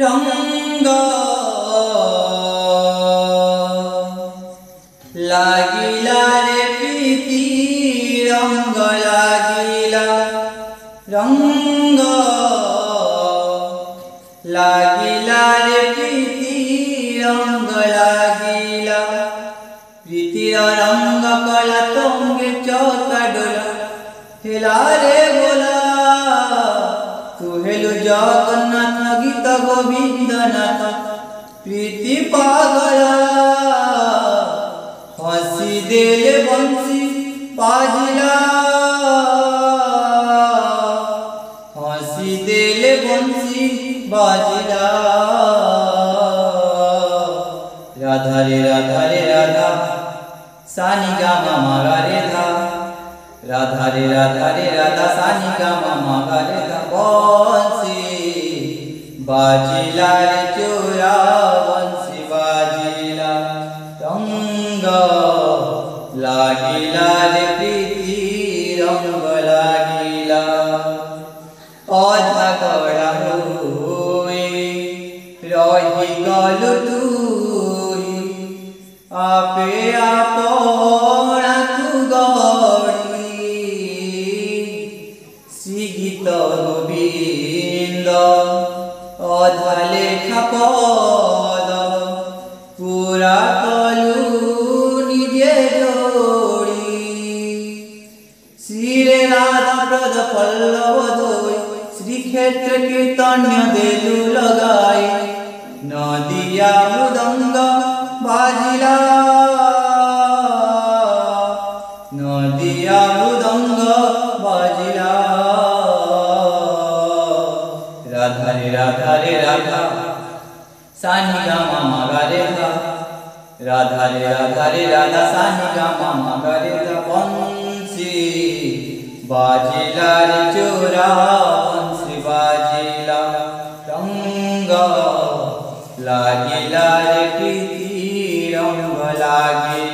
रंग लागिला रे प्रीति रंग लागिला रंग लागिला रे प्रीति रंग लागिला प्रीतिर रंग कला तंगे चौका डोला हेला रे बोला तू हेलो जगन्नाथ गीत गोविंद नाथ प्रीति पागला हसी देले बंसी बाजिला हसी देले बंसी बाजिला राधा रे राधा सानी गा मा गा रे धा राधा रे राधा सानी गा मा गा रे धा बंसी बाजिला रे चोरा बंसी बाजिला रंग लागिला रे प्रीति रंग लागिला अधा गड़ा हुए रही गलु तुई आपे आपणा तू गड़ी श्री गीत गोविंद अधा लेखा पद पूरा कलु निजे जोड़ी श्री राधा प्रद पल्लव धोई श्री क्षेत्र कीर्तन्य देलु लगाई नदिया मृदंग बाजिला नदिया मृदंग बाजिला राधा रे राधा सानी गा मा गा रे धा राधा रे राधा सानी गा मा गा रे धा बंसी बाजिला रे चोरा बंसी बाजिला रंग लागिला रे प्रीति रंग लागिला।